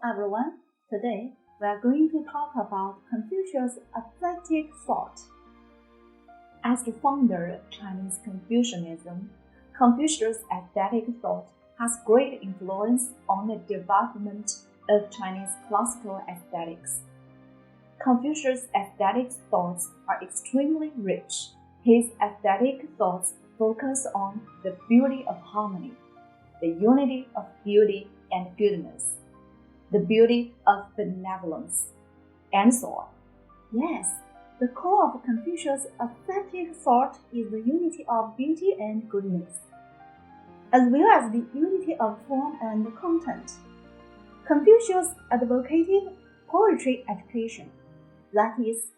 everyone. Today, we are going to talk about Confucius' aesthetic thought. As the founder of Chinese Confucianism, Confucius' aesthetic thought has great influence on the development of Chinese classical aesthetics. Confucius' aesthetic thoughts are extremely rich. His aesthetic thoughts focus on the beauty of harmony, the unity of beauty and goodness, the beauty of benevolence, and so on. Yes, the core of Confucius' aesthetic thought is the unity of beauty and goodness, as well as the unity of form and content. Confucius advocated poetry education, that is,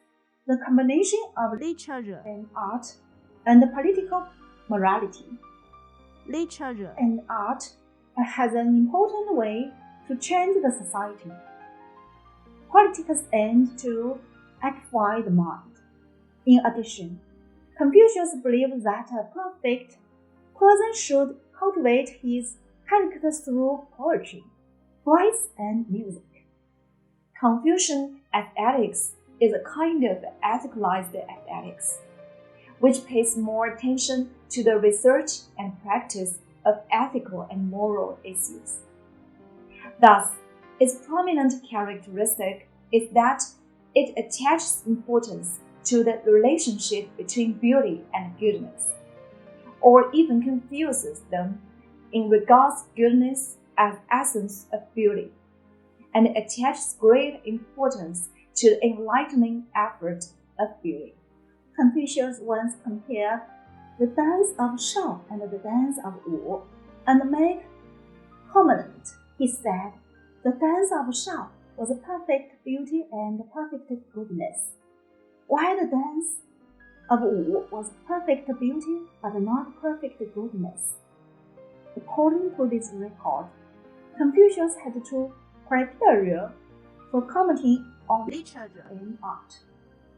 the combination of literature and art and political morality. Literature and art has an important way to change the society. Politics aim to edify the mind. In addition, Confucius believed that a perfect person should cultivate his character through poetry, voice, and music. Confucian aesthetics is a kind of ethicalized aesthetics, which pays more attention to the research and practice of ethical and moral issues. Thus, its prominent characteristic is that it attaches importance to the relationship between beauty and goodness, or even confuses them in regards goodness as essence of beauty, and attaches great importance to the enlightening effort of beauty. Confucius once compared the dance of Shao and the dance of Wu, and made comment. He said, the dance of Shao was perfect beauty and perfect goodness, while the dance of Wu was perfect beauty but not perfect goodness. According to this record, Confucius had two criteria for commenting on literature and art.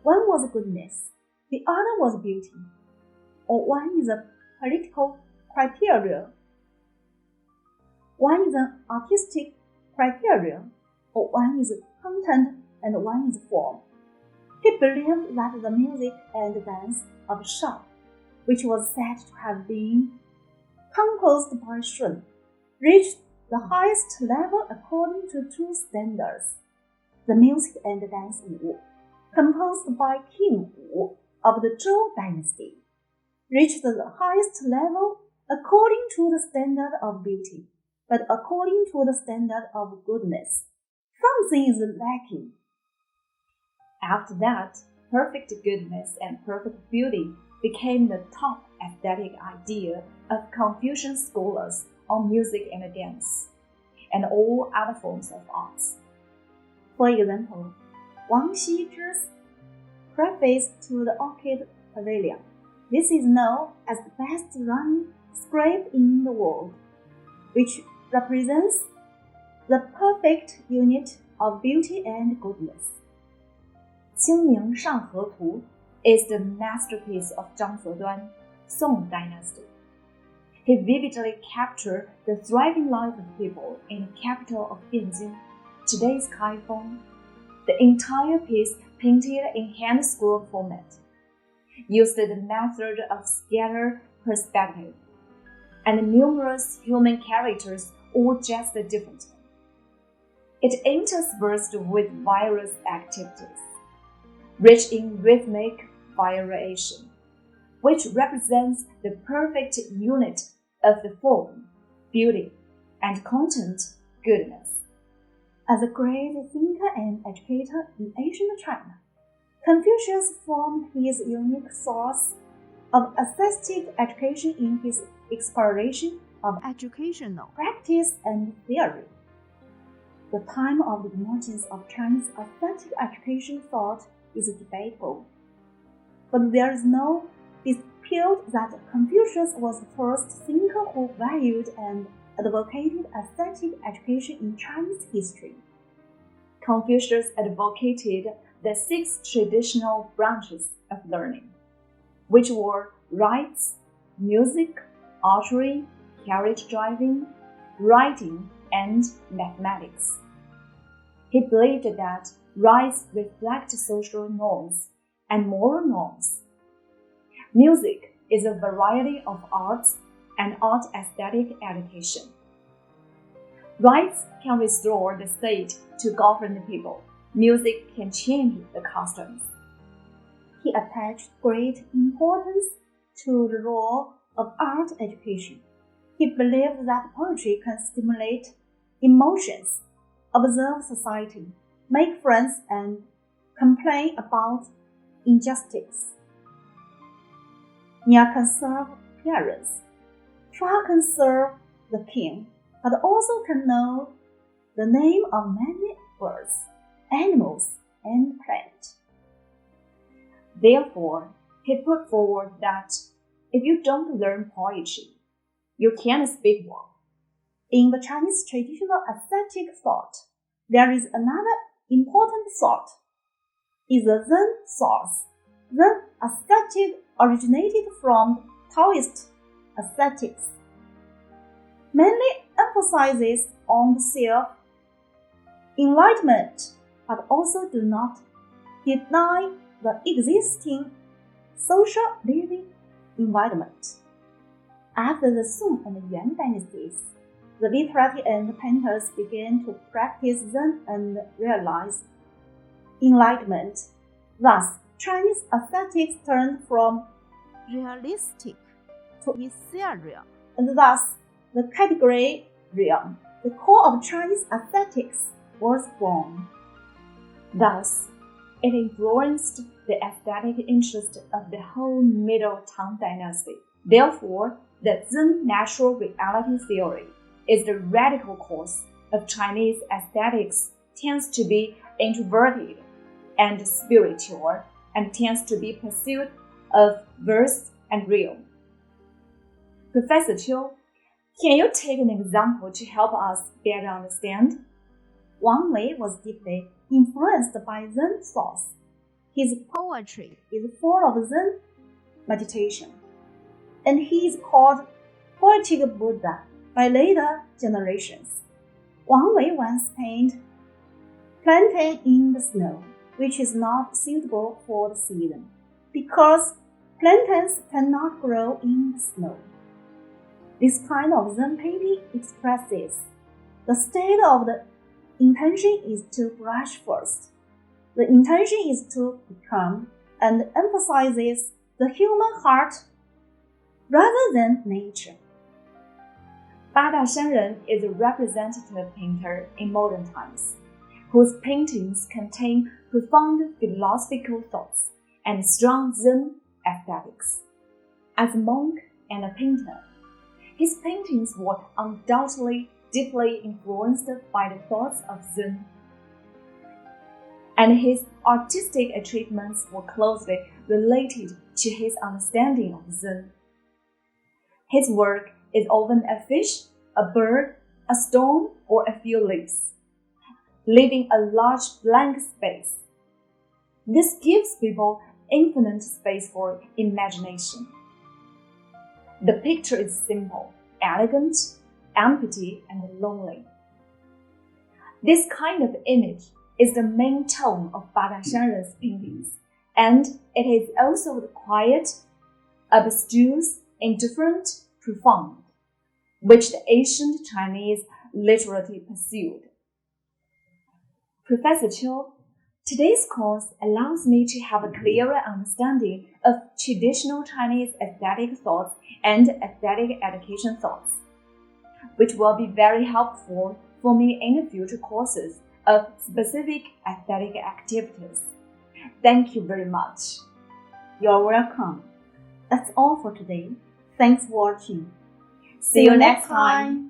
One was goodness, the other was beauty, or one is a political criteria, one is an artistic criteria, or one is content and one is form. He believed that the music and dance of Shao, which was said to have been composed by Shun, reached the highest level according to two standards. The music and dance Wu, composed by King Wu of the Zhou dynasty, reached the highest level according to the standard of beauty, but according to the standard of goodness, something is lacking. After that, perfect goodness and perfect beauty became the top aesthetic idea of Confucian scholars on music and dance, and all other forms of arts. For example, Wang Xizhi's preface to the Orchid Pavilion. This is known as the best-running script in the world, which represents the perfect unit of beauty and goodness. 清明上河图 is the masterpiece of Zhang Ceduan, Song dynasty. He vividly captured the thriving life of people in the capital of Tianjin, today's Kaifeng. The entire piece painted in hand scroll format, used the method of scatter perspective, and numerous human characters all dressed differently. It interspersed with various activities, rich in rhythmic variation, which represents the perfect unit of the form, beauty, and content, goodness. As a great thinker and educator in ancient China, Confucius formed his unique source of aesthetic education in his exploration of educational practice and theory. The time of the emergence of Chinese aesthetic education thought is debatable, but there is no dispute that Confucius was the first thinker who valued and advocated aesthetic education in Chinese history. Confucius advocated the 6 traditional branches of learning, which were rites, music, archery, carriage driving, writing, and mathematics. He believed that rites reflect social norms and moral norms. Music is a variety of arts and art aesthetic education. Rites can restore the state to govern the people. Music can change the customs. He attached great importance to the role of art education. He believed that poetry can stimulate emotions, observe society, make friends, and complain about injustice. Nia can serve parents. Tra can serve the king, but also can know the name of many birds, animals, and plants. Therefore, he put forward that if you don't learn poetry, you can't speak well. In the Chinese traditional aesthetic thought, there is another important thought, is the Zen source. Zen aesthetic originated from Taoist aesthetics, mainly emphasizes on the self-enlightenment, but also do not deny the existing social living environment. After the Song and Yuan dynasties, the literati and painters began to practice Zen and realize enlightenment. Thus, Chinese aesthetics turned from realistic to ethereal, and thus the category realm, the core of Chinese aesthetics, was born. Thus, it influenced the aesthetic interest of the whole Middle Tang dynasty. Therefore, the Zen natural reality theory is the radical course of Chinese aesthetics, tends to be introverted and spiritual, and tends to be pursuit of verse and real. Professor Qiu, can you take an example to help us better understand? Wang Wei was deeply influenced by Zen thoughts. His poetry is full of Zen meditation, and he is called Poetic Buddha by later generations. Wang Wei once painted plantain in the snow, which is not suitable for the season, because plantains cannot grow in the snow. This kind of Zen painting expresses the state of the intention is to brush first. The intention is to become, and emphasizes the human heart rather than nature. 八大山人 is a representative painter in modern times, whose paintings contain profound philosophical thoughts and strong Zen aesthetics. As a monk and a painter, his paintings were undoubtedly deeply influenced by the thoughts of Zen, and his artistic achievements were closely related to his understanding of Zen. His work is often a fish, a bird, a stone, or a few leaves, leaving a large blank space. This gives people infinite space for imagination. The picture is simple, elegant, empty, and lonely. This kind of image is the main tone of Bada Shanren's paintings, and it is also the quiet, abstruse, indifferent, profound, which the ancient Chinese literally pursued. Professor Qiu, today's course allows me to have a clearer understanding of traditional Chinese aesthetic thoughts and aesthetic education thoughts, which will be very helpful for me in the future courses of specific aesthetic activities. Thank you very much. You're welcome. That's all for today. Thanks for watching. See you next time.